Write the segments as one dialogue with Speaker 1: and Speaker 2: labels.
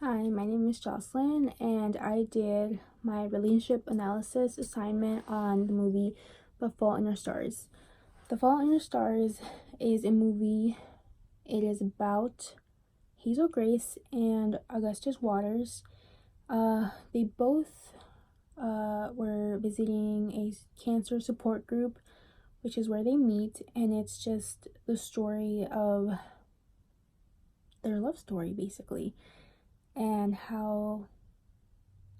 Speaker 1: Hi, my name is Jocelyn, and I did my relationship analysis assignment on the movie The Fault in Our Stars. The Fault in Our Stars is a movie. It is about Hazel Grace and Augustus Waters. They both were visiting a cancer support group, which is where they meet, and it's just the story of their love story, basically, and how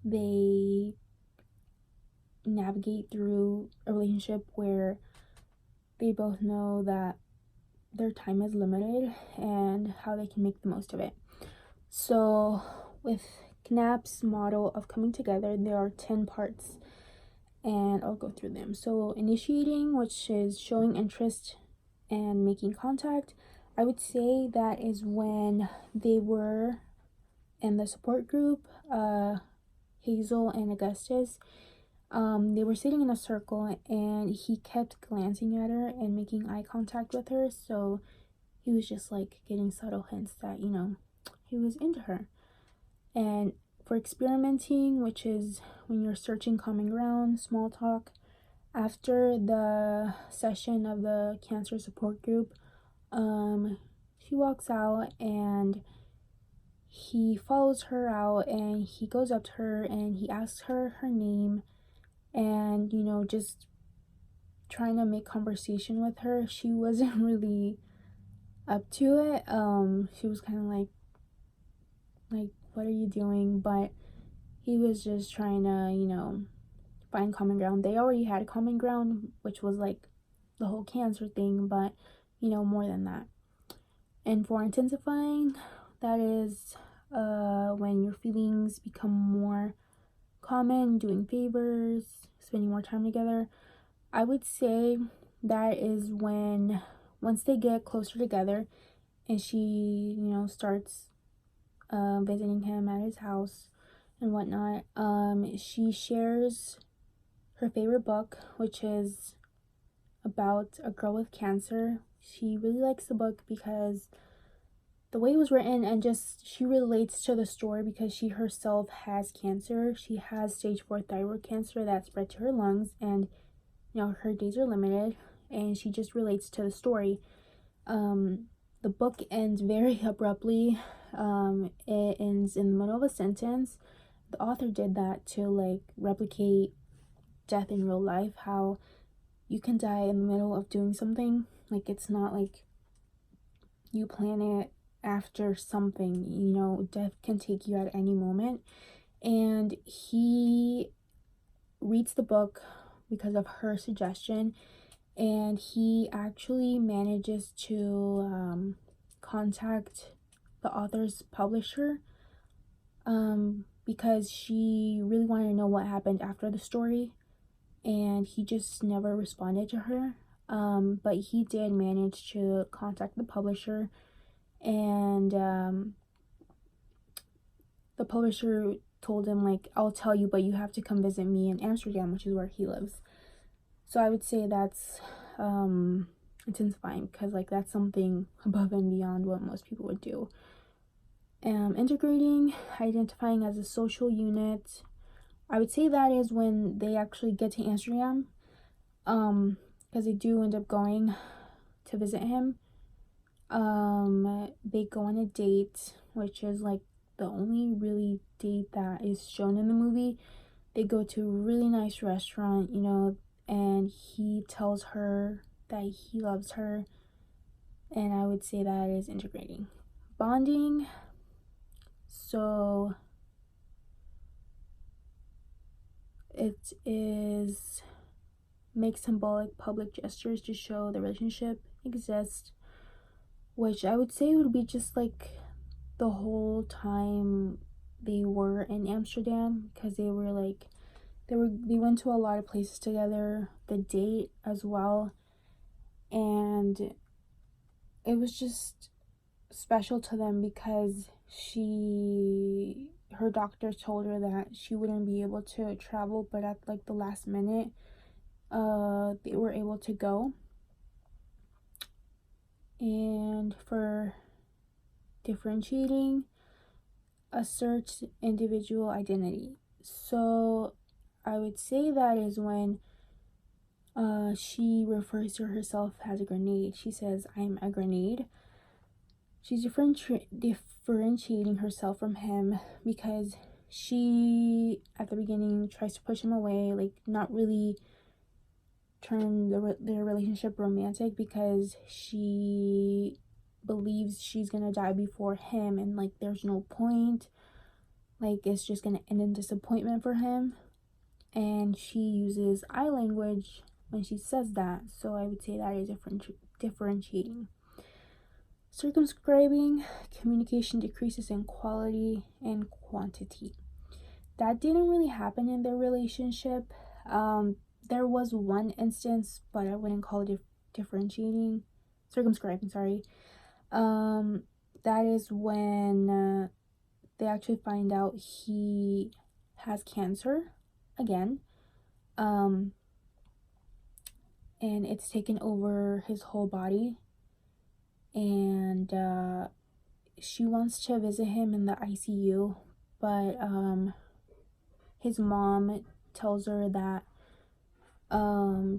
Speaker 1: they navigate through a relationship where they both know that their time is limited and how they can make the most of it. So, with KNAP's model of coming together, there are 10 parts, and I'll go through them. So, initiating, which is showing interest and making contact, I would say that is when they were in the support group, Hazel and Augustus. They were sitting in a circle, and he kept glancing at her and making eye contact with her, so he was just like getting subtle hints that, he was into her. And for experimenting, which is when you're searching common ground, small talk, after the session of the cancer support group, she walks out and he follows her out, and he goes up to her and he asks her her name, and just trying to make conversation with her. She wasn't really up to it. She was kind of like, what are you doing? But he was just trying to, find common ground. They already had a common ground, which was like the whole cancer thing, but more than that. And for intensifying, that is when your feelings become more common, doing favors, spending more time together. I would say that is when, once they get closer together and she, starts visiting him at his house and whatnot, she shares her favorite book, which is about a girl with cancer. She really likes the book because the way it was written, and just she relates to the story because she herself has cancer. She has stage 4 thyroid cancer that spread to her lungs, and her days are limited, and she just relates to the story. The book ends very abruptly. It ends in the middle of a sentence. The author did that to replicate death in real life, how you can die in the middle of doing something. It's not like you plan it after something. Death can take you at any moment. And he reads the book because of her suggestion, and he actually manages to contact the author's publisher, because she really wanted to know what happened after the story, and he just never responded to her. But he did manage to contact the publisher, and the publisher told him, I'll tell you, but you have to come visit me in Amsterdam, which is where he lives. So I would say that's intensifying, because that's something above and beyond what most people would do. Integrating, identifying as a social unit, I would say that is when they actually get to Amsterdam, because they do end up going to visit him. They go on a date, which is the only really date that is shown in the movie. They go to a really nice restaurant, and he tells her that he loves her, and I would say that is integrating. Bonding, so it is make symbolic public gestures to show the relationship exists, which I would say would be just the whole time they were in Amsterdam, because they went to a lot of places together, the date as well, and it was just special to them because her doctor told her that she wouldn't be able to travel, but at the last minute they were able to go. And for differentiating, asserts individual identity. So I would say that is when she refers to herself as a grenade. She says, I'm a grenade. She's differentiating herself from him because she, at the beginning, tries to push him away, like not really turn their relationship romantic because she believes she's gonna die before him, and like there's no point, like it's just gonna end in disappointment for him. And she uses I language when she says that, so I would say that is differentiating. Circumscribing, communication decreases in quality and quantity. That didn't really happen in their relationship. There was one instance, but I wouldn't call it circumscribing, sorry. That is when they actually find out he has cancer again. And it's taken over his whole body. And she wants to visit him in the ICU, but his mom tells her that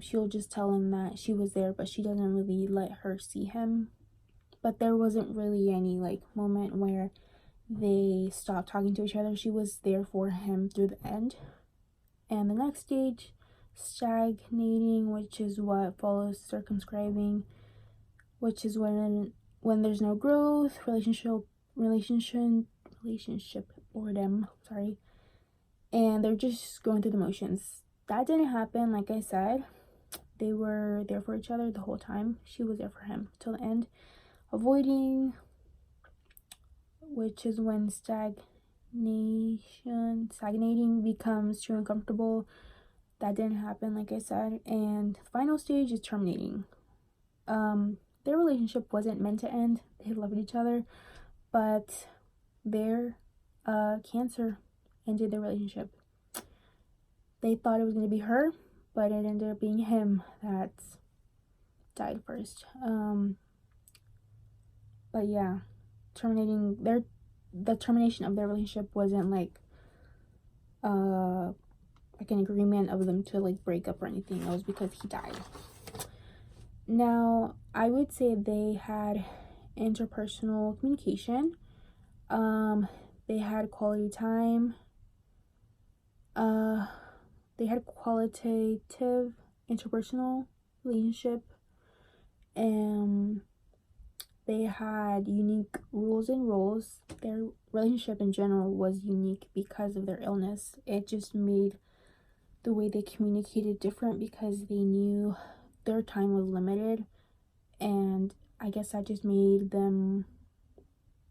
Speaker 1: she'll just tell him that she was there, but she doesn't really let her see him. But there wasn't really any like moment where they stopped talking to each other. She was there for him through the end. And the next stage, stagnating, which is what follows circumscribing, which is when there's no growth, relationship boredom, sorry, and they're just going through the motions. That didn't happen. Like I said, they were there for each other the whole time. She was there for him till the end. Avoiding, which is when stagnating becomes too uncomfortable. That didn't happen, like I said. And the final stage is terminating. Their relationship wasn't meant to end. They loved each other, but their cancer ended their relationship. They thought it was going to be her, but it ended up being him that died first. But yeah, the termination of their relationship wasn't like an agreement of them to like break up or anything. It was because he died. Now, I would say they had interpersonal communication. They had quality time. They had qualitative interpersonal relationship. They had unique rules and roles. Their relationship in general was unique because of their illness. It just made the way they communicated different because they knew their time was limited, and I guess that just made them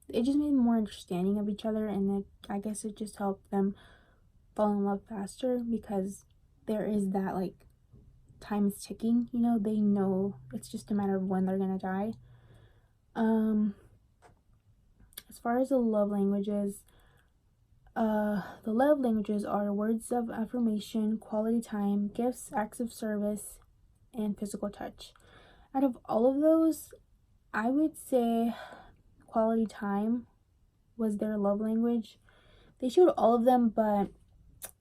Speaker 1: more understanding of each other, and I guess it just helped them fall in love faster because there is that like time is ticking, they know it's just a matter of when they're gonna die. As far as the love languages are words of affirmation, quality time, gifts, acts of service, and physical touch. Out of all of those, I would say quality time was their love language. They showed all of them, but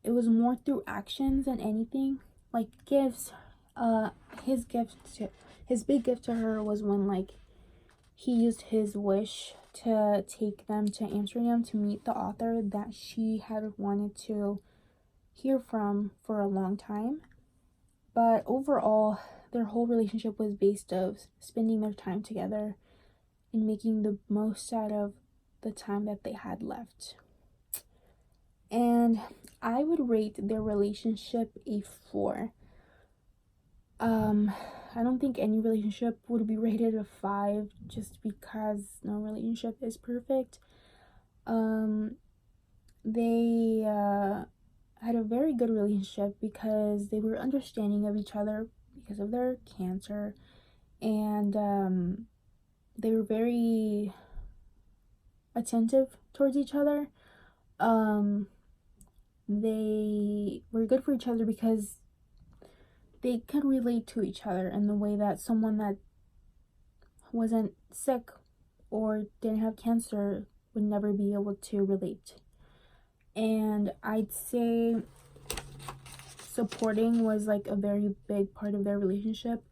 Speaker 1: it was more through actions than anything. Like gifts, his big gift to her was when like he used his wish to take them to Amsterdam to meet the author that she had wanted to hear from for a long time. But overall, their whole relationship was based of spending their time together and making the most out of the time that they had left. And I would rate their relationship a 4. I don't think any relationship would be rated a 5 just because no relationship is perfect. They had a very good relationship because they were understanding of each other because of their cancer, and they were very attentive towards each other. They were good for each other because they could relate to each other in the way that someone that wasn't sick or didn't have cancer would never be able to relate. And I'd say supporting was like a very big part of their relationship,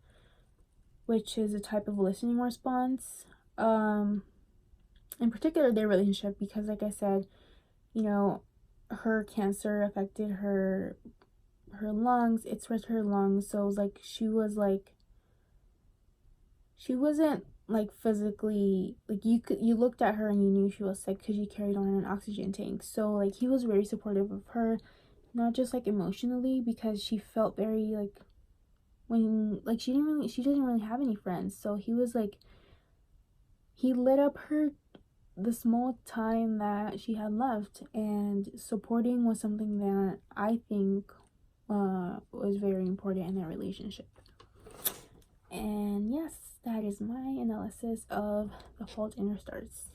Speaker 1: which is a type of listening response. In particular their relationship, because like I said, you know, her cancer affected her lungs. It spread to her lungs, so it was like she wasn't like physically, like you looked at her and you knew she was sick because she carried on an oxygen tank. So like he was very supportive of her, not just like emotionally, because she felt very like, when like she doesn't really have any friends, so he was like, he lit up the small time that she had left, and supporting was something that I think was very important in their relationship. And yes, that is my analysis of The Fault in Our Stars.